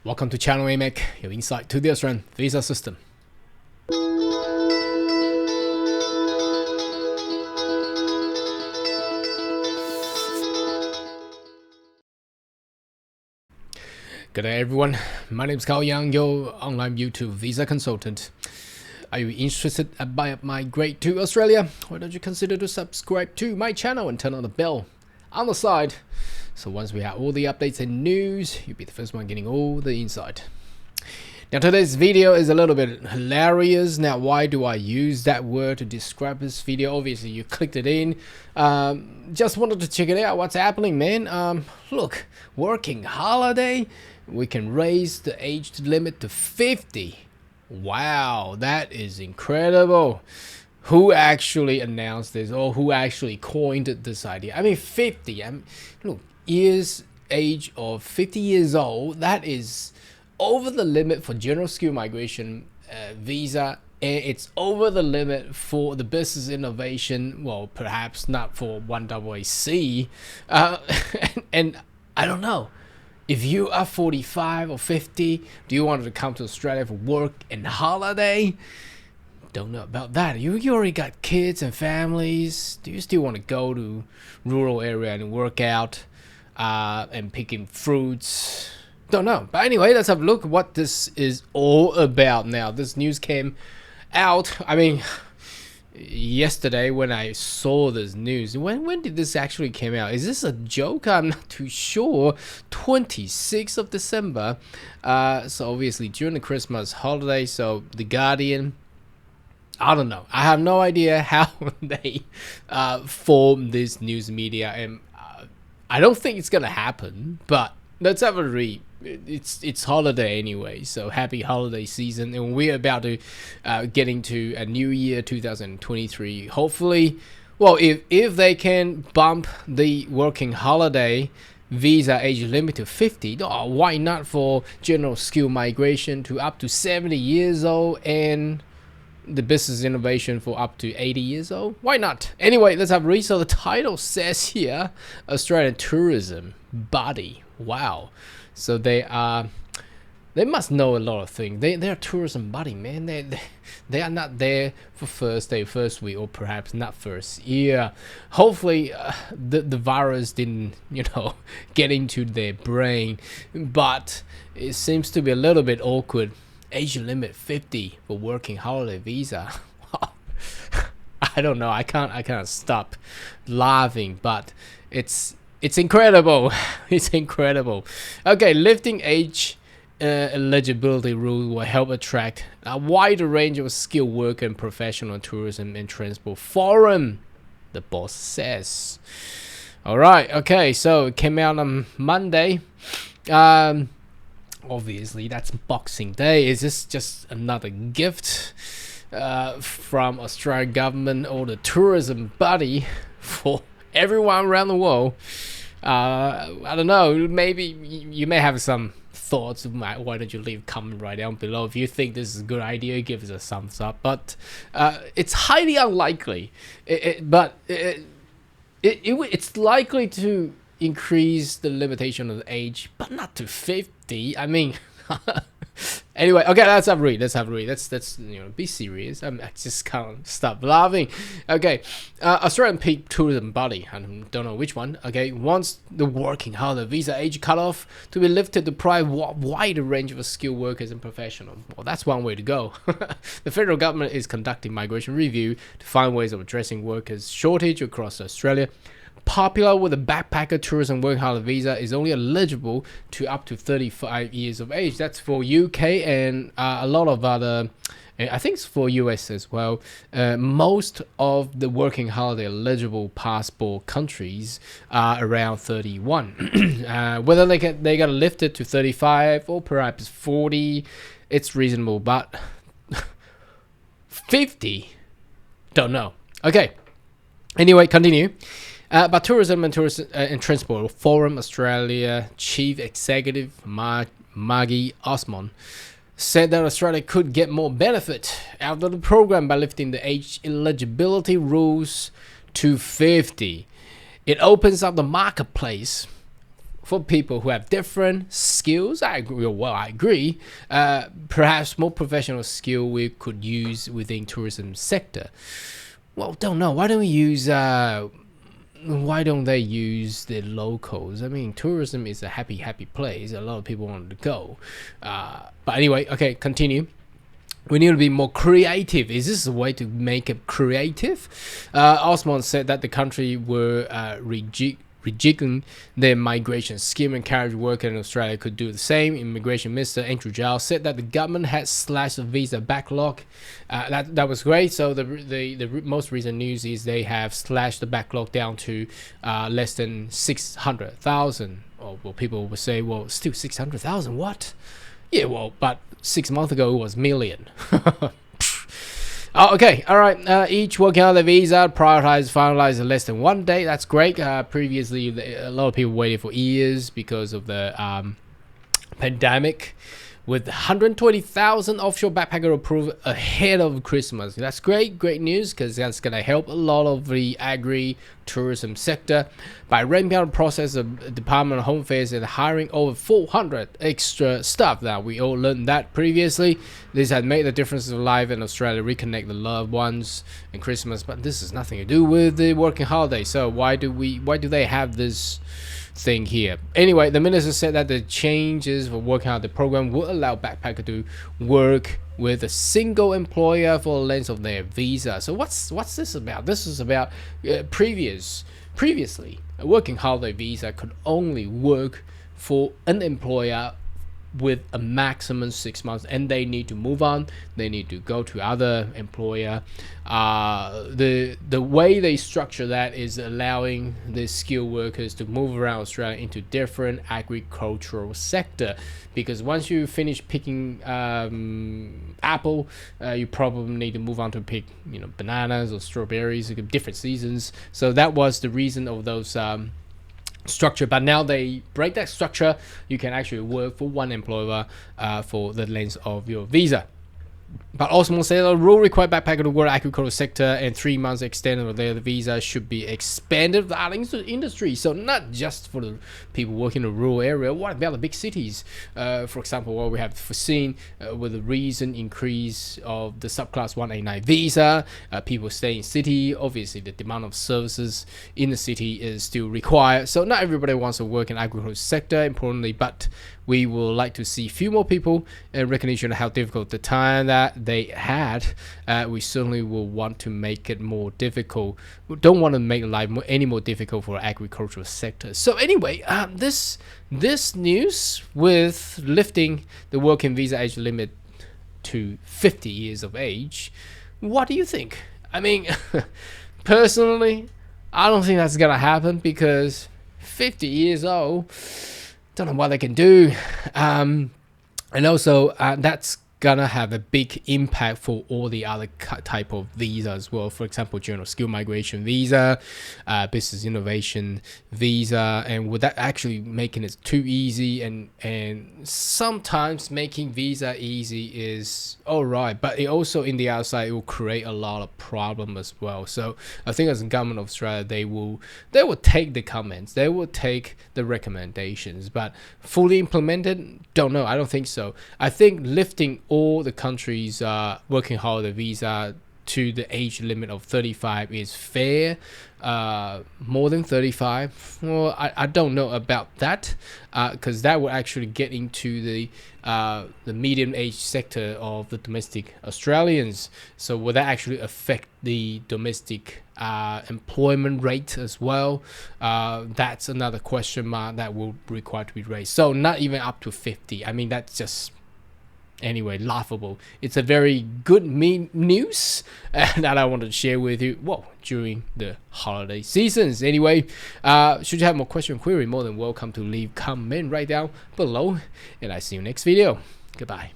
Welcome to Channel AMEC, your insight to the Australian visa system. Good day everyone, my name is Carl Young, your online YouTube visa consultant. Are you interested about migrate to Australia? Why don't you consider to subscribe to my channel and turn on the bell on the side. So once we have all the updates and news, you'll be the first one getting all the insight. Now today's video is a little bit hilarious. Now why do I use that word to describe this video? Obviously you clicked it in. Just wanted to check it out. What's happening, man? Look, working holiday. We can raise the age limit to 50. Wow, that is incredible. Who actually announced this, or who actually coined this idea? I mean, 50. Look, age of 50 years old. That is over the limit for general skill migration visa, and it's over the limit for the business innovation. Well, perhaps not for 1AAC. And I don't know. If you are 45 or 50, do you want to come to Australia for work and holiday? Don't know about that. You already got kids and families. Do you still want to go to rural area and work out and picking fruits? Don't know. But anyway, let's have a look at what this is all about now. This news came out. I mean, yesterday when I saw this news. When did this actually came out? Is this a joke? I'm not too sure. 26th of December. So obviously during the Christmas holiday. So the Guardian, I don't know. I have no idea how they form this news media, and I don't think it's gonna happen. But let's have a read. It's holiday anyway, so happy holiday season, and we're about to get into a new year 2023. Hopefully, well, if they can bump the working holiday visa age limit to 50, why not for general skill migration to up to 70 years old, and the business innovation for up to 80 years old? Why not? Anyway, let's have a read. So the title says here, Australian tourism body. Wow. So they must know a lot of things. They're a tourism body, man. They are not there for first day, first week, or perhaps not first year. Hopefully the virus didn't, get into their brain. But it seems to be a little bit awkward. Age limit 50 for working holiday visa. I don't know. I can't stop laughing, but it's incredible. It's incredible. Okay, lifting age eligibility rule will help attract a wider range of skilled worker and professional tourism and transport forum, the boss says. All right. Okay, so it came out on Monday. Obviously, that's Boxing Day. Is this just another gift from Australian government or the tourism body for everyone around the world? I don't know. Maybe you may have some thoughts. Why don't you leave a comment right down below if you think this is a good idea? Give us a thumbs up. But it's highly unlikely. It's likely to increase the limitation of the age, but not to 50. I mean, anyway, okay, let's have a read. Let's be serious. I just can't stop laughing. Okay, Australian peak tourism body, I don't know which one. Okay, wants the working holiday visa age cutoff to be lifted to provide wider range of skilled workers and professionals. Well, that's one way to go. The federal government is conducting migration review to find ways of addressing workers shortage across Australia. Popular with a backpacker tourism working holiday visa is only eligible to up to 35 years of age. That's for UK and a lot of other, I think it's for US as well. Most of the working holiday eligible passport countries are around 31. Whether they get lifted to 35 or perhaps 40, it's reasonable, but 50, don't know. Okay, anyway, continue. But Tourism and Transport Forum Australia Chief Executive Maggie Osmond said that Australia could get more benefit out of the program by lifting the age eligibility rules to 50. It opens up the marketplace for people who have different skills. I agree. Well, I agree. Perhaps more professional skill we could use within tourism sector. Well, don't know. Why don't we use? Why don't they use the locals? I mean, tourism is a happy place. A lot of people want to go. But anyway, okay, continue. We need to be more creative. Is this a way to make it creative? Osmond said that the country were rejigging their migration scheme, and carriage workers in Australia could do the same. Immigration Minister Andrew Giles said that the government had slashed the visa backlog. That was great. So the most recent news is they have slashed the backlog down to less than 600,000. Or well, people will say, well, still 600,000. What? Yeah, well, but 6 months ago it was million. Oh, okay, all right. Each working on the visa finalized in less than 1 day. That's great. Previously, a lot of people waited for years because of the pandemic. With 120,000 offshore backpacker approved ahead of Christmas. That's great news, because that's going to help a lot of the agri-tourism sector. By ramping up the process, the Department of Home Affairs is hiring over 400 extra staff. Now, we all learned that previously. This had made the difference of life in Australia, reconnect the loved ones in Christmas, but this has nothing to do with the working holiday. So why do they have this thing here? Anyway, the minister said that the changes for working out the program will allow backpackers to work with a single employer for the length of their visa. So what's this about? This is about previously a working holiday visa could only work for an employer with a maximum 6 months, and they need to move on. They need to go to other employer. The way they structure that is allowing the skilled workers to move around Australia into different agricultural sector, because once you finish picking apple, you probably need to move on to pick bananas or strawberries, different seasons. So that was the reason of those structure, but now they break that structure. You can actually work for one employer for the length of your visa. But Osmond said the rule required backpacker to work in the agricultural sector and 3 months extended of their visa should be expanded to the industry. So not just for the people working in the rural area. What about the big cities? For example, what we have foreseen with the recent increase of the subclass 189 visa, people stay in city. Obviously, the demand of services in the city is still required. So not everybody wants to work in the agricultural sector, importantly, but we will like to see few more people and recognition of how difficult the time that they had. We certainly will want to make it more difficult. We don't want to make life any more difficult for the agricultural sector. So anyway, this news with lifting the working visa age limit to 50 years of age, what do you think? I mean, personally, I don't think that's gonna happen, because 50 years old, don't know what they can do, and also that's gonna have a big impact for all the other type of visa as well. For example, general skill migration visa, business innovation visa, and would that actually making it too easy? And sometimes making visa easy is all right, but it also in the outside it will create a lot of problem as well. So I think as the government of Australia, they will take the comments, they will take the recommendations, but fully implemented, don't know. I don't think so. I think lifting all the countries working holiday visa to the age limit of 35 is fair. More than 35, well, I don't know about that, because that would actually get into the medium age sector of the domestic Australians. So will that actually affect the domestic employment rate as well? That's another question mark that will require to be raised. So not even up to 50. I mean, that's just anyway laughable. It's a very good news that I wanted to share with you during the holiday seasons. Anyway, should you have more question or query, more than welcome to leave comment right down below, and I see you next video. Goodbye.